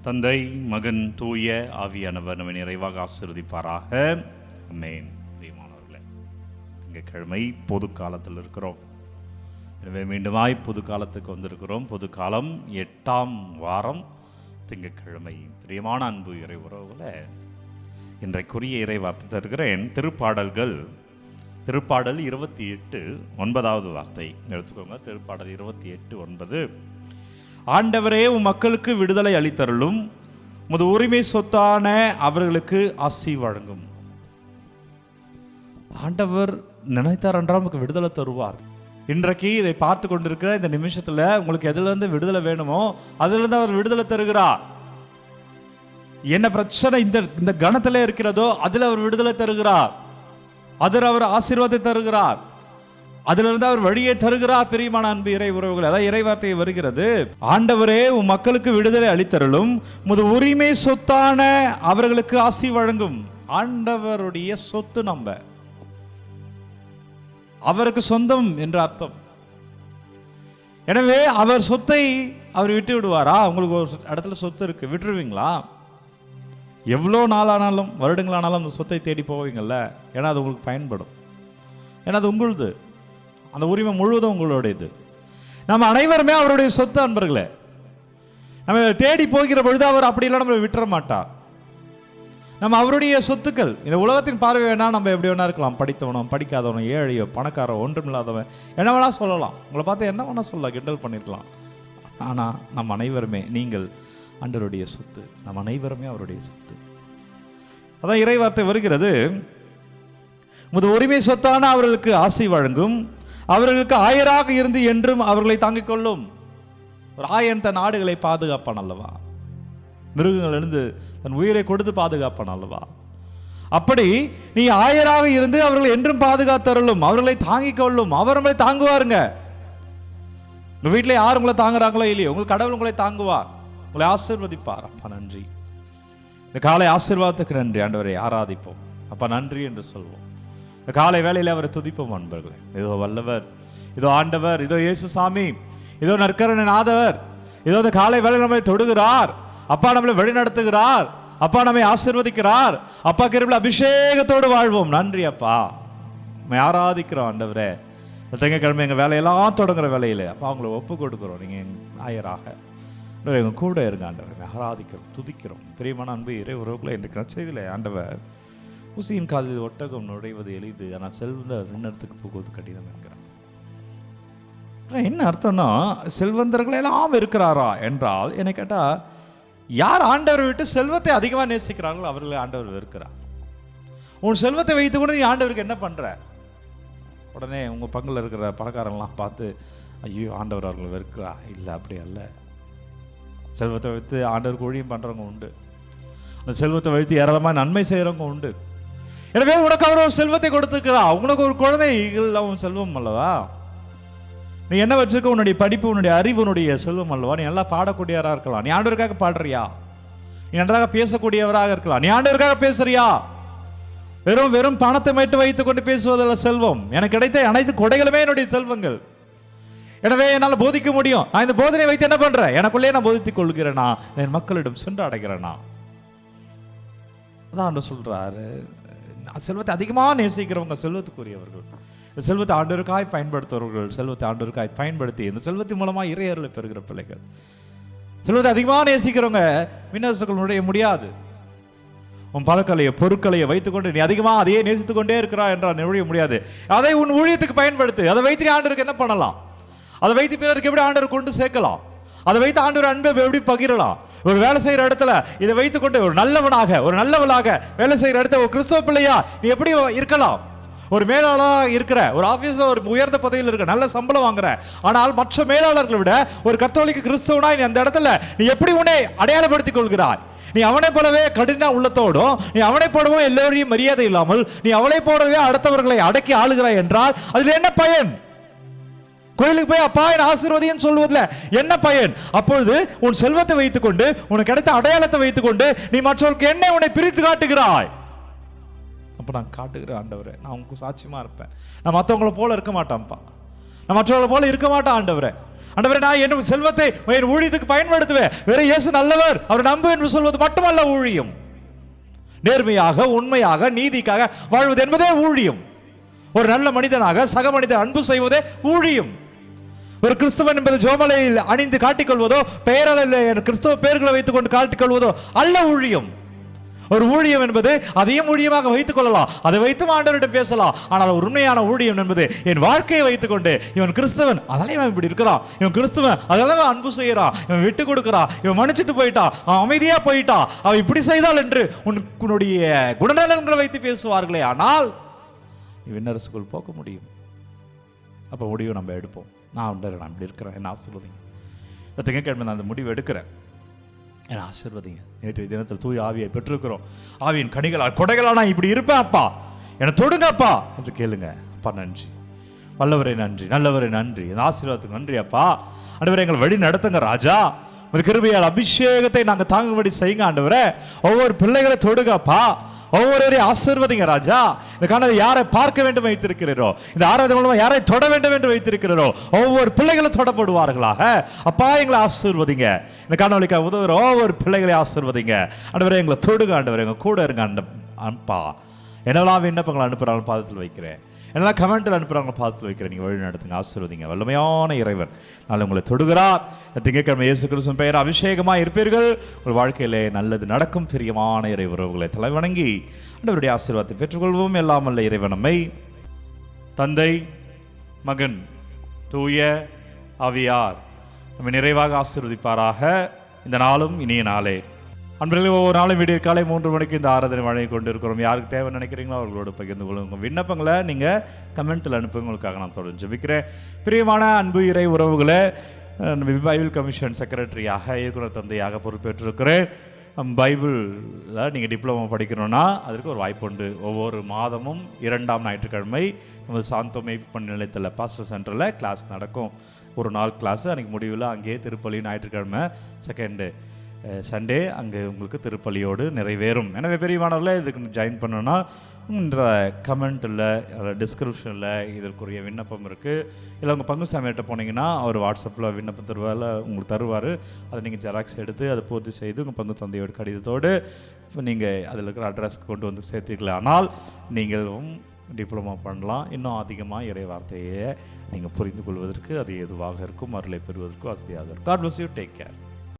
தந்தை, மகன், தூய ஆவியானவர் நம்மை நிறைவாக ஆசீர்வதிப்பாராக. ஆமென். பிரியமானவர்களே, திங்கட்கிழமை பொது காலத்தில் இருக்கிறோம். எனவே மீண்டுமாய் பொது காலத்துக்கு வந்திருக்கிறோம். பொது காலம் 8ஆம் வாரம் திங்கட்கிழமை. பிரியமான அன்பு இறை உறவுகளை, இன்றைக்குரிய இறை வார்த்தை தருகிறேன். திருப்பாடல் 28 9வது வார்த்தை எடுத்துக்கோங்க. திருப்பாடல் 28 9. ஆண்டவரே, உம் மக்களுக்கு விடுதலை அளித்தருளும், உமது உரிமை சொத்தான அவர்களுக்கு ஆசி வழங்கும். ஆண்டவர் நினைத்தார் என்றால் நமக்கு விடுதலை தருவார். இன்றைக்கு இதை பார்த்து கொண்டிருக்கிற இந்த நிமிஷத்தில் உங்களுக்கு எதிலிருந்து விடுதலை வேணுமோ அதிலிருந்து அவர் விடுதலை தருகிறார். என்ன பிரச்சனை இந்த கணத்தில் இருக்கிறதோ அதில் அவர் விடுதலை தருகிறார். அதில் அவர் ஆசீர்வாதத்தை தருகிறார். அதிலிருந்து அவர் வழியை தருகிறார். பிரியமான அன்பு இறை உறவுகள், அதான் இறை வார்த்தை வருகிறது. ஆண்டவரே, உம் மக்களுக்கு விடுதலை அளித்தருளும், உமது உரிமை சொத்தான அவர்களுக்கு ஆசி வழங்கும். ஆண்டவருடைய சொத்து நம்ம, அவருக்கு சொந்தம் என்ற அர்த்தம். எனவே அவர் சொத்தை அவர் விட்டு விடுவாரா? உங்களுக்கு ஒரு இடத்துல சொத்து இருக்கு, விட்டுருவீங்களா? எவ்வளோ நாளானாலும் வருடங்களானாலும் அந்த சொத்தை தேடி போவீங்கள்ல. ஏன்னா அது உங்களுக்கு பயன்படும். ஏன்னா அது உங்களுது. அந்த உரிமை முழுவதும் உங்களுடையது. நம்ம அனைவருமே அவருடைய சொத்து அன்பர்களே. நம்ம தேடி போகிற பொழுது அவர் அப்படிலாம் நம்ம விட்டுற மாட்டார். நம்ம அவருடைய சொத்துக்கள். இந்த உலகத்தின் பார்வை வேணா நம்ம எப்படி வேணா இருக்கலாம். படித்தவனோ படிக்காதவனோ ஏழையோ பணக்காரோ ஒன்றுமில்லாதவன் என்ன வேணா சொல்லலாம். உங்களை பார்த்து என்ன வேணா சொல்லலாம், கிண்டல் பண்ணிருக்கலாம். ஆனால் நம்ம அனைவருமே, நீங்கள் ஆண்டவருடைய சொத்து. நம்ம அனைவருமே அவருடைய சொத்து. அதான் இறை வார்த்தை வருகிறது. உமது உரிமை சொத்தான அவர்களுக்கு ஆசி வழங்கும், அவர்களுக்கு ஆயராக இருந்து என்றும் அவர்களை தாங்கிக் கொள்ளும். ஒரு ஆயன் தன் ஆடுகளை பாதுகாப்பான் அல்லவா? மிருகங்களிலிருந்து தன் உயிரை கொடுத்து பாதுகாப்பான் அல்லவா? அப்படி நீ ஆயராக இருந்து அவர்களை என்றும் பாதுகாத்தருளும், அவர்களை தாங்கிக் கொள்ளும். அவர் உங்களை தாங்குவாருங்க. உங்க வீட்டில் யார் உங்களை தாங்குறாங்களோ இல்லையோ, உங்களுக்கு கடவுள் உங்களை தாங்குவார், உங்களை ஆசீர்வதிப்பார். அப்பா நன்றி. இந்த காலை ஆசீர்வாதத்துக்கு நன்றி ஆண்டவரை. ஆராதிப்போம். அப்பா நன்றி என்று சொல்வோம். இந்த காலை வேளையில் அவரை துதிப்போம் அன்பர்களே. இதோ வல்லவர், இதோ ஆண்டவர், இதோ இயேசு சாமி, இதோ நற்கருணை நாதவர், இதோ இந்த காலை வேளையில் நம்மை தொடுகிறார். அப்பா நம்மளை வழி நடத்துகிறார். அப்பா நம்மை ஆசீர்வதிக்கிறார். அப்பா கிருபையில் அபிஷேகத்தோடு வாழ்வோம். நன்றி அப்பா. நம்ம ஆராதிக்கிறோம் ஆண்டவரே. திங்கட்கிழமை எங்கள் வேலையெல்லாம் தொடங்குற வேலையில் அப்பா அவங்களை ஒப்பு கொடுக்குறோம். நீங்கள் எங்கள் ஆயராக எங்கள் கூட இருங்க ஆண்டவர். ஆராதிக்கிறோம், துதிக்கிறோம். பிரியமான அன்பு இறை உறவுகளை இன்றைக்கு நற்செய்தியில் ஆண்டவர், ஊசியின் காதில் ஒட்டகம் நுழைவது எளிது, ஆனால் செல்வந்த விண்ணத்துக்கு போகுவது கடினம் என்கிறார். என்ன அர்த்தம்னா, செல்வந்தர்கள் எல்லாம் இருக்கிறாரா என்றால், என்னை கேட்டால் யார் ஆண்டவரை விட்டு செல்வத்தை அதிகமாக நேசிக்கிறார்களோ அவர்களை ஆண்டவர் வெறுக்கிறார். உன் செல்வத்தை வைத்து கூட நீ ஆண்டவருக்கு என்ன பண்ணுற? உடனே உங்கள் பங்கில் இருக்கிற பணக்காரங்களாம் பார்த்து ஐயோ ஆண்டவர் அவர்களை வெறுக்கிறா. இல்லை, அப்படி அல்ல. செல்வத்தை வைத்து ஆண்டவருக்கு ஊழியம் பண்ணுறவங்க உண்டு. அந்த செல்வத்தை வைத்து ஏராளமாக நன்மை செய்கிறவங்க உண்டு. எனவே உனக்கு அவர் ஒரு செல்வத்தை கொடுத்துருக்கிறா. உனக்கு ஒரு குழந்தை அவன் செல்வம் அல்லவா? நீ என்ன வச்சிருக்க? உன்னுடைய படிப்பு, உன்னுடைய அறிவு, உன்னுடைய செல்வம் அல்லவா? நீ நல்லா பாடக்கூடியவராக இருக்கலாம். நீ ஆண்டவருக்காக பாடுறியா? நீ நன்றாக பேசக்கூடியவராக இருக்கலாம். நீ ஆண்டவருக்காக பேசுறியா? வெறும் பணத்தை மட்டும் வைத்துக் கொண்டு பேசுவதில்லை செல்வம். எனக்கு கிடைத்த அனைத்து கொடைகளுமே என்னுடைய செல்வங்கள். எனவே என்னால் போதிக்க முடியும். நான் இந்த போதனை வைத்து என்ன பண்றேன்? எனக்குள்ளே நான் போதித்துக் கொள்கிறேனா? என் மக்களிடம் சென்று அடைகிறேனா? அதான் சொல்றாரு, செல்வத்தை அதிகமாக நேசிக்கிறவங்க செல்வத்துக்குரியவர்கள். இந்த செல்வத்தை ஆண்டவருக்காய் பயன்படுத்துவர்கள், செல்வத்தை ஆண்டவருக்காய் பயன்படுத்தி இந்த செல்வத்தின் மூலமாக இறை அருளை பெறுகிற பிள்ளைகள். செல்வத்தை அதிகமாக நேசிக்கிறவங்க விண்ணரசுக்குள் நுழைய முடியாது. உன் பழக்கலையை பொருட்களையை வைத்துக்கொண்டு நீ அதிகமாக அதையே நேசித்துக் கொண்டே இருக்கிறா என்றால் நுழைய முடியாது. அதை உன் ஊழியத்துக்கு பயன்படுத்து. அதை வைத்து நீ ஆண்டவருக்கு என்ன பண்ணலாம்? அதை வைத்து பிறருக்கு எப்படி ஆண்டவர் கொண்டு சேர்க்கலாம்? அதை வைத்து ஆண்டவர் அன்பை எப்படி பகிரலாம்? ஒரு வேலை செய்கிற இடத்துல இதை வைத்துக்கொண்டு ஒரு நல்லவளாக வேலை செய்கிற இடத்துல ஒரு கிறிஸ்தவ பிள்ளையா நீ எப்படி இருக்கலாம்? ஒரு மேலாளராக இருக்கிற, ஒரு ஆஃபீஸில் ஒரு உயர்ந்த பதவியில் இருக்கிற, நல்ல சம்பளம் வாங்குற, ஆனால் மற்ற மேலாளர்களை விட ஒரு கத்தோலிக்க கிறிஸ்தவனாய் நீ அந்த இடத்துல நீ எப்படி உன்னை அடையாளப்படுத்திக் கொள்கிறாய்? நீ அவனை போலவே கடின உள்ளத்தோடும், நீ அவனை போலவே எல்லோரையும் மரியாதை இல்லாமல், நீ அவளை போலவே அடுத்தவர்களை அடக்கி ஆளுகிறாய் என்றால் அதில் என்ன பயன்? கோயிலுக்கு போய் அப்பா என் ஆசீர்வதின்னு சொல்வதில் என்ன பயன்? அப்பொழுது உன் செல்வத்தை வைத்துக்கொண்டு, உனக்கு கிடைத்த அடையாளத்தை வைத்துக்கொண்டு நீ மற்றவர்களுக்கு என்ன உன்னை பிரித்து காட்டுகிறாய்? அப்போ நான் காட்டுகிறேன் ஆண்டவரே, நான் உங்களுக்கு சாட்சியமாக இருப்பேன். நான் மற்றவங்களை போல இருக்க மாட்டேன்ப்பா. நான் மற்றவர்களை போல இருக்க மாட்டேன் ஆண்டவரே. ஆண்டவரே, நான் என் செல்வத்தை என் ஊழியத்துக்கு பயன்படுத்துவேன். வேற இயேசு நல்லவர், அவர் நம்பு என்று சொல்வது மட்டுமல்ல ஊழியம். நேர்மையாக, உண்மையாக, நீதிக்காக வாழ்வது என்பதே ஊழியம். ஒரு நல்ல மனிதனாக சக மனிதன் அன்பு செய்வதே ஊழியம். ஒரு கிறிஸ்தவன் என்பது ஜோமலையில் அணிந்து காட்டிக்கொள்வதோ, பெயரால் கிறிஸ்தவ பெயர்களை வைத்துக் கொண்டு காட்டிக்கொள்வதோ அல்ல ஊழியம். ஒரு ஊழியம் என்பது அதையும் ஊழியமாக வைத்துக் கொள்ளலாம், அதை வைத்து ஆண்டவரிடம் பேசலாம். ஆனால் ஒரு உண்மையான ஊழியம் என்பது என் வாழ்க்கையை வைத்துக் கொண்டு, இவன் கிறிஸ்தவன் அதனால இவன் இப்படி இருக்கிறான், இவன் கிறிஸ்தவன் அதனால அன்பு செய்யறான், இவன் விட்டு கொடுக்கிறான், இவன் மன்னிச்சுட்டு போயிட்டான், அவன் அமைதியா போயிட்டான், அவன் இப்படி செய்தால் என்று உன்னுடைய குணநலன்களை வைத்து பேசுவார்களே, ஆனால் விண்ணரசுக்குள் போக முடியும். அப்போ முடிவு நம்ம எடுப்போம். நான் இப்படி இருக்கிறேன், என்ன ஆசீர்வதிங்க. திங்கட்கிழமை நான் அந்த முடிவு எடுக்கிறேன், என்ன ஆசீர்வதிங்க. நேற்று தினத்தில் தூய் ஆவியை பெற்றிருக்கிறோம். ஆவியின் கனிகளால் கொடைகளால் நான் இப்படி இருப்பேன் அப்பா, என்னை தொடுங்கப்பா என்று கேளுங்க. அப்பா நன்றி, வல்லவரை நன்றி, நல்லவரை நன்றி, இந்த ஆசீர்வாதத்துக்கு நன்றி அப்பா. ஆண்டவரே, எங்களை வழி நடத்துங்க ராஜா. உங்கள் கிருபையால் அபிஷேகத்தை நாங்கள் தாங்கும்படி செய்யுங்க ஆண்டவரே. ஒவ்வொரு பிள்ளைகளை தொடுங்கப்பா, ஒவ்வொருவரையும் ஆசீர்வதிங்க ராஜா. இந்த காணொலி யாரை பார்க்க வேண்டும் வைத்திருக்கிறீரோ, இந்த ஆராதனை மூலமா யாரை தொட வேண்டும் என்று வைத்திருக்கிறீரோ, ஒவ்வொரு பிள்ளைகளும் தொடப்படுவார்களாக. அப்பா எங்களை ஆசீர்வதிங்க. இந்த காணொலிக்காக உதவுற ஒவ்வொரு பிள்ளைகளை ஆசீர்வதிங்க ஆண்டவரே. எங்களை தொடுங்க ஆண்டவரே, எங்க கூட இருங்க அப்பா. என்னெல்லாம் விண்ணப்பங்களை அனுப்புகிறாங்க பாதத்தில் வைக்கிறேன், என்னெல்லாம் கமெண்ட்டில் அனுப்புகிறாங்க பாதத்தில் வைக்கிறேன். நீங்கள் வழி நடத்துங்க, ஆசீர்வதிங்க. வல்லமையான இறைவன் நாளை உங்களை தொடுகிறார். திங்கட்கிழமை இயேசு கிறிஸ்துவின் பெயர் அபிஷேகமாக இருப்பீர்கள். உங்கள் வாழ்க்கையிலே நல்லது நடக்கும். பிரியமான இறை உறவுகளை தலை வணங்கி ஆண்டவருடைய ஆசீர்வாதத்தை பெற்றுக்கொள்வோம். எல்லாம் வல்ல இறைவன் நம்மை தந்தை, மகன், தூய ஆவியார் நம்மை நிறைவாக ஆசீர்வதிப்பாராக. இந்த நாளும் இனிய நாளே. அன்பர்களே, ஒவ்வொரு நாளும் விடிய காலை 3 மணிக்கு இந்த ஆராதனை வழங்கி கொண்டு இருக்கிறோம். யாருக்கு தேவை நினைக்கிறீங்களோ அவர்களோடு பகிர்ந்து கொள்ளுங்க. விண்ணப்பங்களை நீங்கள் கமெண்ட்டில் அனுப்புங்க. உங்களுக்காக நான் தொடர்ந்து ஜெபிக்கிறேன். பிரியமான அன்பு இறை உறவுகளை, பைபிள் கமிஷன் செக்ரட்டரியாக, இயக்குனர் தந்தையாக பொறுப்பேற்றிருக்கிறேன். பைபிளில் நீங்கள் டிப்ளமோ படிக்கணும்னா அதற்கு ஒரு வாய்ப்பு உண்டு. ஒவ்வொரு மாதமும் 2ஆம் ஞாயிற்றுக்கிழமை நமது சாந்தோமை பணி நிலையத்தில் பாஸ்டர் சென்டரில் கிளாஸ் நடக்கும். ஒரு நாள் கிளாஸு, அன்றைக்கி முடிவில் அங்கேயே திருப்பலி. ஞாயிற்றுக்கிழமை செகண்டு சண்டே அங்கே உங்களுக்கு திருப்பலியோடு நிறைவேறும். எனவே பெரியமானவர்களே, இதுக்கு ஜாயின் பண்ணணுன்னா இந்த கமெண்ட்டில், டிஸ்கிரிப்ஷனில் இதற்குரிய விண்ணப்பம் இருக்குது. இல்லை உங்கள் பங்கு சாமியிட்ட போனீங்கன்னா அவர் வாட்ஸ்அப்பில் விண்ணப்பம் உங்களுக்கு தருவார். அதை நீங்கள் ஜெராக்ஸ் எடுத்து அதை பூர்த்தி செய்து உங்கள் பங்கு தந்தையோட கடிதத்தோடு இப்போ நீங்கள் அதில் இருக்கிற அட்ரஸ்க்கு கொண்டு வந்து சேர்த்துக்கலாம். ஆனால் நீங்களும் டிப்ளமா பண்ணலாம். இன்னும் அதிகமாக இறை வார்த்தையை நீங்கள் புரிந்து கொள்வதற்கு அது எதுவாக இருக்கும், அருளை பெறுவதற்கு வசதியாக இருக்கும். God bless you. Take care.